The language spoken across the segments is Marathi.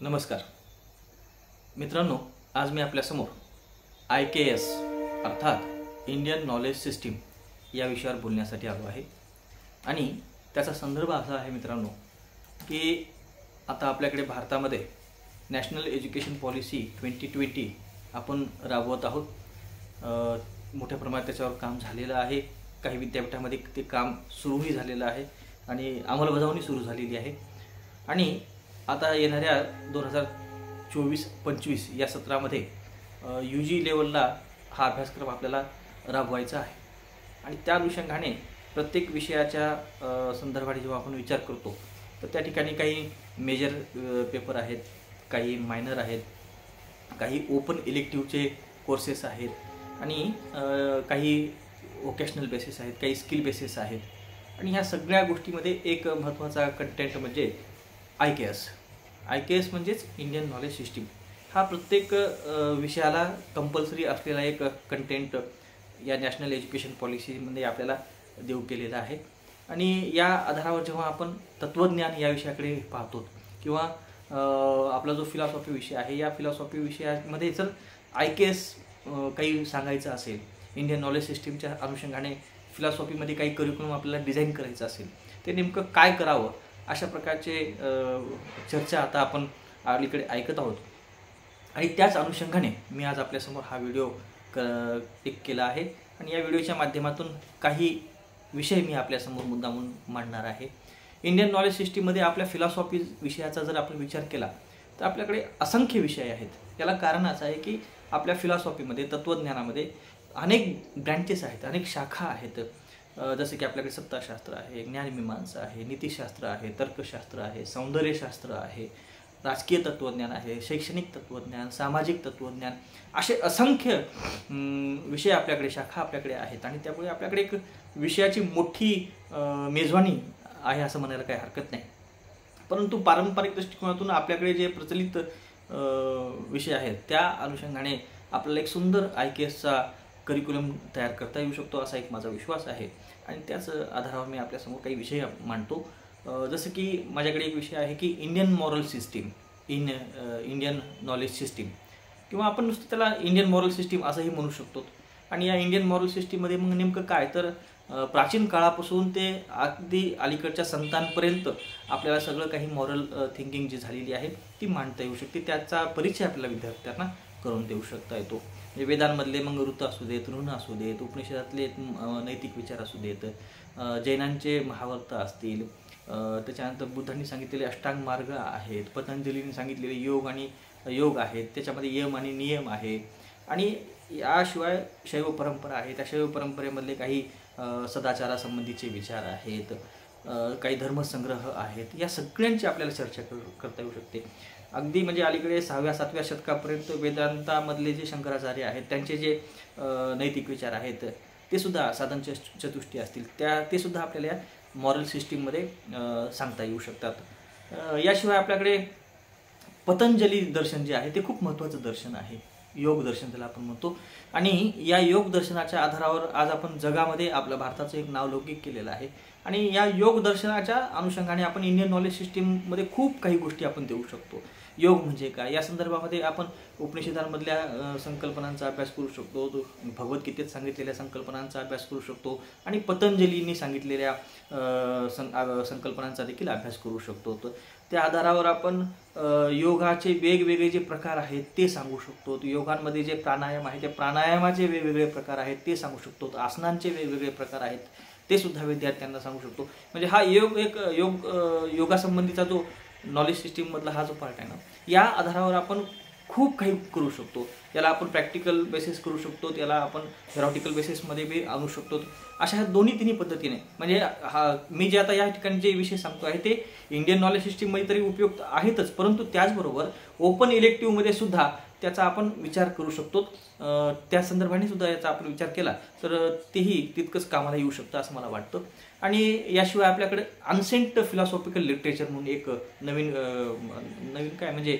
नमस्कार मित्रांनो, आज मी आपल्यासमोर IKS अर्थात इंडियन नॉलेज सिस्टीम या विषयावर बोलण्यासाठी आलो आहे। आणि त्याचा संदर्भ असा आहे मित्रांनो की आता आपल्याकडे भारतामध्ये नॅशनल एज्युकेशन पॉलिसी 2020 आपण राबवत आहोत। मोठ्या प्रमाणात त्याच्यावर काम झालेलं आहे। काही विद्यापीठांमध्ये ते काम सुरूही झालेलं आहे आणि अंमलबजावणी सुरू झालेली आहे। आणि आता येणाऱ्या 2024-25 या सत्रामध्ये UG लेवलला हा अभ्यासक्रम आपल्याला राबवायचा आहे। आणि त्या अनुषंगाने प्रत्येक विषयाच्या संदर्भात जेव्हा आपण विचार करतो तर त्या ठिकाणी काही मेजर पेपर आहेत, काही मायनर आहेत, काही ओपन इलेक्टिव्हचे कोर्सेस आहेत आणि काही वोकेशनल बेसिस आहेत, काही स्किल बेसिस आहेत। आणि ह्या सगळ्या गोष्टीमध्ये एक महत्त्वाचा कंटेंट म्हणजे IKS म्हणजेच इंडियन नॉलेज सिस्टीम। हा प्रत्येक विषयाला कंपल्सरी असलेला एक कंटेंट या नॅशनल एज्युकेशन पॉलिसीमध्ये आपल्याला देऊ केलेला आहे। आणि या आधारावर जेव्हा आपण तत्त्वज्ञान या विषयाकडे पाहतो किंवा आपला जो फिलॉसॉफी विषय आहे, या फिलॉसॉफी विषयामध्ये जर IKS काही सांगायचं असेल, इंडियन नॉलेज सिस्टीमच्या अनुषंगाने फिलॉसॉफीमध्ये काही करिक्युलम आपल्याला डिझाईन करायचं असेल, ते नेमकं काय करावं अशा प्रकारचे चर्चा आता आपण अलीकडे ऐकत आहोत। आणि त्याच अनुषंगाने मी आज आपल्यासमोर हा व्हिडिओ केला आहे। आणि या व्हिडिओच्या माध्यमातून काही विषय मी आपल्यासमोर मुद्दामून मांडणार आहे। इंडियन नॉलेज सिस्टीममध्ये आपल्या फिलॉसॉफी विषयाचा जर आपण विचार केला तर आपल्याकडे असंख्य विषय आहेत। याला कारण असं आहे की आपल्या फिलॉसॉफीमध्ये, तत्त्वज्ञानामध्ये अनेक ब्रँचेस आहेत, अनेक शाखा आहेत। जसे की आपल्याकडे सत्ताशास्त्र आहे, ज्ञानमीमांसा आहे, नीतिशास्त्र आहे, तर्कशास्त्र आहे, सौंदर्यशास्त्र आहे, राजकीय तत्त्वज्ञान आहे, शैक्षणिक तत्त्वज्ञान, सामाजिक तत्त्वज्ञान, असे असंख्य विषय आपल्याकडे, शाखा आपल्याकडे आहेत। आणि त्यामुळे आपल्याकडे एक विषयाची मोठी मेजवानी आहे असं म्हणायला काही हरकत नाही। परंतु पारंपरिक दृष्टिकोनातून आपल्याकडे जे प्रचलित विषय आहेत त्या अनुषंगाने आपल्याला एक सुंदर IKSचा करिक्युलम तयार करता येऊ शकतो असा एक माझा विश्वास आहे। आणि त्याच आधारावर मी आपल्यासमोर काही विषय मांडतो। जसं की माझ्याकडे एक विषय आहे की Indian moral system in Indian knowledge system, किंवा आपण नुसतं त्याला इंडियन मॉरल सिस्टीम असंही म्हणू शकतो। आणि या इंडियन मॉरल सिस्टीममध्ये मग नेमकं काय, तर प्राचीन काळापासून ते अगदी अलीकडच्या संतांपर्यंत आपल्याला सगळं काही मॉरल थिंकिंग जी झालेली आहे ती मांडता येऊ शकते। त्याचा परिचय आपल्याला विद्यार्थ्यांना करून देऊ शकता येतो। म्हणजे वेदांमधले मग ऋत असू देत, ऋण असू देत, उपनिषदातले नैतिक विचार असू देत, जैनांचे महावर्त असतील, त्याच्यानंतर बुद्धांनी सांगितलेले अष्टांग मार्ग आहेत, पतंजलींनी सांगितलेले योग आहेत, त्याच्यामध्ये यम आणि नियम आहे। आणि याशिवाय शैव परंपरा आहे, त्या शैव परंपरेमधले काही सदाचारासंबंधीचे विचार आहेत, काही धर्मसंग्रह आहेत। या सगळ्यांची आपल्याला चर्चा करता येऊ शकते। अगदी म्हणजे अलीकडे 6व्या-7व्या शतकापर्यंत वेदांतामधले जे शंकराचार्य आहेत त्यांचे जे नैतिक विचार आहेत ते सुद्धा, साधन चतुष्टी असतील ते सुद्धा आपल्याला मॉरल सिस्टीममध्ये सांगता येऊ शकतात। याशिवाय आपल्याकडे पतंजली दर्शन जे आहे ते खूप महत्त्वाचं दर्शन आहे, योग दर्शन त्याला आपण म्हणतो। आणि या योग दर्शनाच्या आधारावर आज आपण जगामध्ये आपल्या भारताचं एक नाव लौकिक केलेलं आहे। आणि या योग दर्शनाच्या अनुषंगाने आपण इंडियन नॉलेज सिस्टीममध्ये खूप काही गोष्टी आपण देऊ शकतो। योग म्हणजे काय या संदर्भामध्ये आपण उपनिषदांमधल्या संकल्पनांचा अभ्यास करू शकतो, भगवद्गीतेत सांगितलेल्या संकल्पनांचा अभ्यास करू शकतो आणि पतंजलींनी सांगितलेल्या संकल्पनांचा देखील अभ्यास करू शकतो। त्या आधारावर आपण योगाचे वेगवेगळे जे प्रकार आहेत ते सांगू शकतो। योगांमध्ये जे प्राणायाम आहे त्या प्राणायामाचे वेगवेगळे प्रकार आहेत ते सांगू शकतो। आसनांचे वेगवेगळे प्रकार आहेत ते सुद्धा विद्यार्थ्यांना सांगू शकतो। म्हणजे हा योगासंबंधीचा जो नॉलेज सिस्टीममधला हा जो पार्ट आहे ना, या आधारावर आपण खूप काही करू शकतो। याला आपण प्रॅक्टिकल बेसिस करू शकतो, त्याला आपण थेरॉटिकल बेसिसमध्ये बी आणू शकतो। अशा ह्या तिन्ही पद्धतीने म्हणजे मी जे आता या ठिकाणी जे विषय सांगतो आहे ते इंडियन नॉलेज सिस्टीममध्ये तरी उपयुक्त आहेतच, परंतु त्याचबरोबर ओपन इलेक्टिव्हमध्ये सुद्धा त्याचा आपण विचार करू शकतो। त्या संदर्भाने सुद्धा याचा आपण विचार केला तर तेही तितकंच कामाला येऊ शकतं असं मला वाटतं। आणि याशिवाय आपल्याकडे अनसेंट फिलॉसॉफिकल लिटरेचर म्हणून एक नवीन काय म्हणजे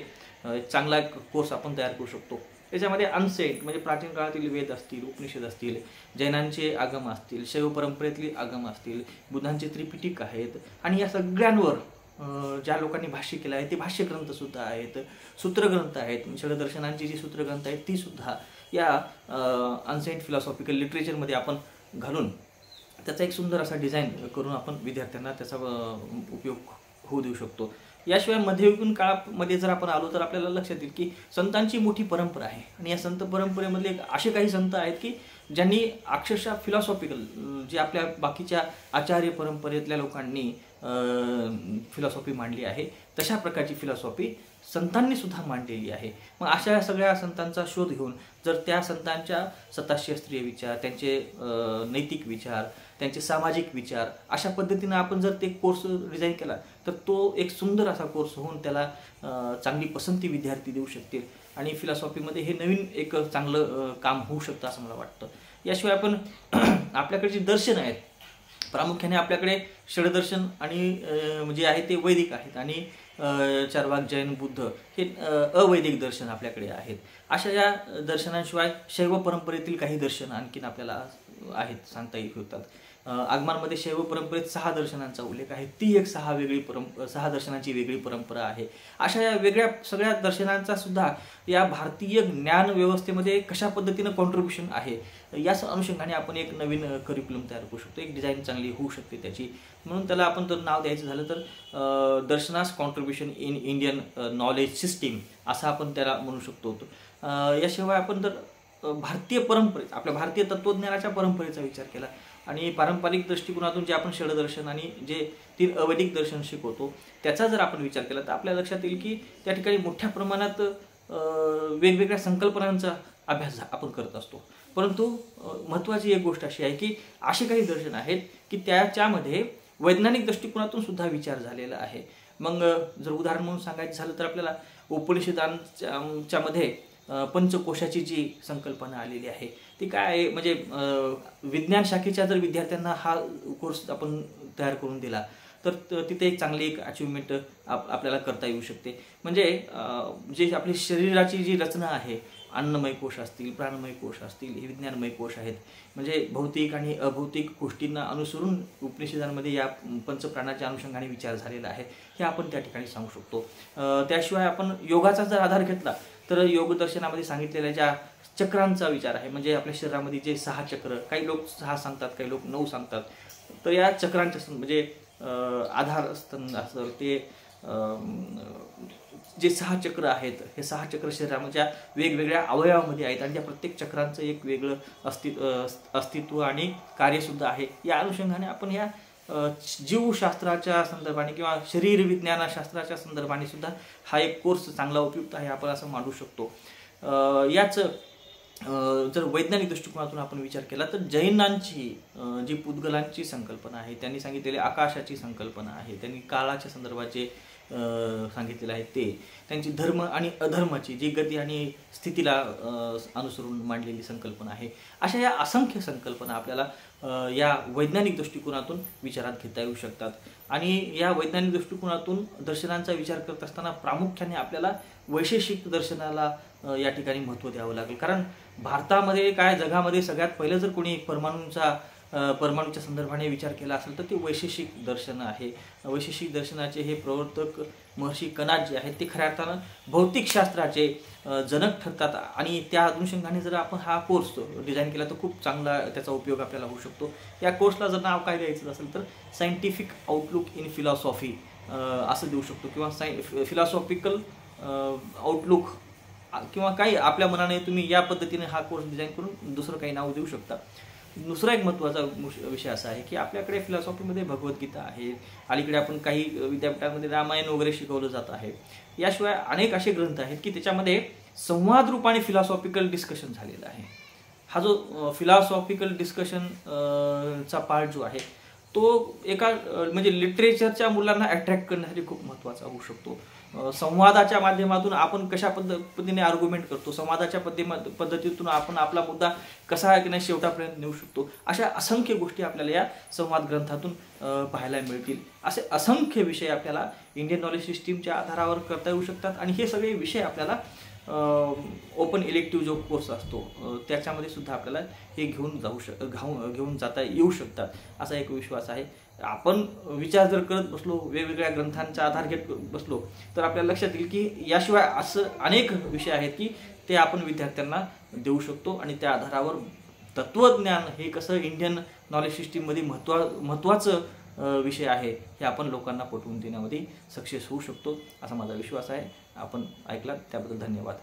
चांगला कोर्स आपण तयार करू शकतो। त्याच्यामध्ये अनसेंट म्हणजे प्राचीन काळातील वेद असतील, उपनिषद असतील, जैनांचे आगम असतील, शैव परंपरेतली आगम असतील, बुद्धांचे त्रिपिटिक आहेत, आणि या सगळ्यांवर ज्या लोकांनी भाष्य केलं आहे ते भाष्य ग्रंथसुद्धा आहेत, सूत्रग्रंथ आहेत. षडदर्शनांची जी सूत्रग्रंथ आहेत तीसुद्धा या अनसेंट फिलॉसॉफिकल लिटरेचरमध्ये आपण घालून त्याचा एक सुंदर असा डिझाईन करून आपण विद्यार्थ्यांना त्याचा उपयोग होऊ देऊ शकतो. याशिवाय मध्ययुगीन काळामध्ये जर आपण आलो तर आपल्याला लक्षात येईल की संतांची मोठी परंपरा आहे आणि या संत परंपरेमधले असे काही संत आहेत की ज्यांनी अक्षरशः फिलॉसॉफिकल जे आपल्या बाकीच्या आचार्य परंपरेतल्या लोकांनी फिलॉसॉफी मांडली आहे तशा प्रकारची फिलॉसॉफी संतांनी सुद्धा मांडलेली आहे. मग अशा सगळ्या संतांचा शोध घेऊन जर त्या संतांच्या सत्ताशास्त्रीय विचार, त्यांचे नैतिक विचार, त्यांचे सामाजिक विचार अशा पद्धतीनं आपण जर ते कोर्स डिझाईन केला तर तो एक सुंदर असा कोर्स होऊन त्याला चांगली पसंती विद्यार्थी देऊ शकतील आणि फिलॉसॉफीमध्ये हे नवीन एक चांगलं काम होऊ शकतं असं मला वाटतं. याशिवाय आपण आपल्याकडे जी दर्शन आहेत प्रामुख्याने आपल्याकडे षडदर्शन आणि जे आहे ते वैदिक आहेत आणि चार्वाक, जैन, बुद्ध हे अवैदिक दर्शन आपल्याकडे आहेत. अशा या दर्शनांशिवाय शैव परंपरेतील काही दर्शन आणखीन आपल्याला आहेत सांगता येऊ शकतात. आगमांमध्ये शैव परंपरेत 6 दर्शनांचा उल्लेख आहे. ती एक 6 दर्शनांची वेगळी परंपरा आहे. अशा या वेगळ्या सगळ्या दर्शनांचा सुद्धा या भारतीय ज्ञान व्यवस्थेमध्ये कशा पद्धतीनं कॉन्ट्रीब्युशन आहे याच अनुषंगाने आपण एक नवीन करिक्युलम तयार करू शकतो. एक डिझाईन चांगली होऊ शकते त्याची. म्हणून त्याला आपण जर नाव द्यायचं झालं तर दर्शनास contribution in Indian knowledge system असं आपण त्याला म्हणू शकतो. याशिवाय आपण जर भारतीय परंपरेत आपल्या भारतीय तत्त्वज्ञानाच्या परंपरेचा विचार केला आणि पारंपरिक दृष्टिकोनातून जे आपण षडदर्शन आणि जे 3 अवैदिक दर्शन शिकवतो त्याचा जर आपण विचार केला तर आपल्या लक्षात येईल की त्या ठिकाणी मोठ्या प्रमाणात वेगवेगळ्या संकल्पनांचा अभ्यास आपण करत असतो. परंतु महत्त्वाची एक गोष्ट अशी आहे की असे काही दर्शन आहेत की त्याच्यामध्ये वैज्ञानिक दृष्टिकोनातून सुद्धा विचार झालेला आहे. मग जर उदाहरण म्हणून सांगायचं झालं तर आपल्याला उपनिषदांच्या मध्ये पंचकोशाची जी संकल्पना आलेली आहे ती काय आहे म्हणजे विज्ञान शाखेच्या जर विद्यार्थ्यांना हा कोर्स आपण तयार करून दिला तर तिथे एक चांगली एक अचिव्हमेंट आपल्याला करता येऊ शकते. म्हणजे जे आपली शरीराची जी रचना आहे अन्नमय कोश असतील, प्राणमय कोश असतील, हे विज्ञानमय कोश आहेत. म्हणजे भौतिक आणि अभौतिक गोष्टींना अनुसरून उपनिषदांमध्ये या पंचप्राणाच्या अनुषंगाने विचार झालेला आहे हे आपण त्या ठिकाणी सांगू शकतो. त्याशिवाय आपण योगाचा जर आधार घेतला तर योग दर्शनामध्ये सांगितलेल्या ज्या चक्रांचा विचार आहे म्हणजे आपल्या शरीरामध्ये जे 6 चक्र, काही लोक 6 सांगतात, काही लोक 9 सांगतात. तर या चक्रांच्या म्हणजे आधार स्तंभ असतं ते जे 6 चक्र आहेत हे 6 चक्र शरीराच्या वेगवेगळ्या अवयवामध्ये आहेत आणि त्या प्रत्येक चक्रांचं एक वेगळं अस्तित्व आणि कार्यसुद्धा आहे. या अनुषंगाने आपण या जीवशास्त्राच्या संदर्भाने किंवा शरीर विज्ञानशास्त्राच्या संदर्भाने सुद्धा हा एक कोर्स चांगला उपयुक्त आहे आपण असं मानू शकतो. याच जर वैज्ञानिक दृष्टिकोनातून आपण विचार केला तर जैनांची जी पुद्गलांची संकल्पना आहे त्यांनी सांगितलेली आकाशाची संकल्पना आहे, त्यांनी काळाच्या संदर्भात जे सांगितलेलं आहे ते, त्यांची धर्म आणि अधर्माची जी गती आणि स्थितीला अनुसरून मांडलेली संकल्पना आहे. अशा या असंख्य संकल्पना आपल्याला या वैज्ञानिक दृष्टिकोनातून विचारात घेता येऊ शकतात. आणि या वैज्ञानिक दृष्टिकोनातून दर्शनांचा विचार करत असताना प्रामुख्याने आपल्याला वैशेषिक दर्शनाला या ठिकाणी महत्त्व द्यावं लागेल. कारण भारतामध्ये काय जगामध्ये सगळ्यात पहिलं जर कोणी परमाणूच्या संदर्भाने विचार केला असेल तर ते वैशेषिक दर्शन आहे. वैशेषिक दर्शनाचे हे प्रवर्तक महर्षी कणाद जे आहेत ते खऱ्या अर्थानं भौतिकशास्त्राचे जनक ठरतात आणि त्या अनुषंगाने जर आपण हा कोर्स डिझाईन केला तर खूप चांगला त्याचा उपयोग आपल्याला होऊ शकतो. या कोर्सला जर नाव काय द्यायचं असेल तर सायंटिफिक आउटलुक इन फिलॉसॉफी असं देऊ शकतो किंवा फिलॉसॉफिकल आउटलुक किंवा काही आपल्या मनाने तुम्ही या पद्धतीने हा कोर्स डिझाईन करून दुसरं काही नाव देऊ शकता. दुसरा एक महत्त्वाचा विषय असा आहे की आपल्याकडे फिलॉसॉफीमध्ये भगवद्गीता आहे, अलीकडे आपण काही विद्यापीठांमध्ये रामायण वगैरे शिकवलं जात आहे. याशिवाय अनेक असे ग्रंथ आहेत की त्याच्यामध्ये संवाद रूपाने फिलॉसॉफिकल डिस्कशन झालेला आहे. हा जो फिलॉसॉफिकल डिस्कशन चा पार्ट जो आहे तो एका म्हणजे लिटरेचरच्या मुलांना अट्रॅक्ट करण्यासाठी खूप महत्त्वाचा होऊ शकतो. संवादाच्या माध्यमातून आपण कशा पद्धतीने आर्ग्युमेंट करतो, संवादाच्या पद्धतीतून आपण आपला मुद्दा कसा की नाही शेवटापर्यंत नेऊ शकतो, अशा असंख्य गोष्टी आपल्याला या संवाद ग्रंथातून पाहायला मिळतील. असे असंख्य विषय आपल्याला इंडियन नॉलेज सिस्टीमच्या आधारावर करता येऊ शकतात आणि हे सगळे विषय आपल्याला ओपन इलेक्टिव्ह जो कोर्स असतो त्याच्यामध्ये सुद्धा आपल्याला हे घेऊन जाता येऊ शकतात असा एक विश्वास आहे. आपण विचार जर करत बसलो, वेगवेगळ्या ग्रंथांचा आधार घेत बसलो, तर आपल्याला लक्षात येईल की याशिवाय असं अनेक विषय आहेत की ते आपण विद्यार्थ्यांना देऊ शकतो आणि त्या आधारावर तत्त्वज्ञान हे कसं इंडियन नॉलेज सिस्टीममध्ये महत्त्वाचं विषय आहे हे आपण लोकांना पटवून देण्यामध्ये सक्सेस होऊ शकतो असा माझा विश्वास आहे. आपण ऐकलात त्याबद्दल धन्यवाद.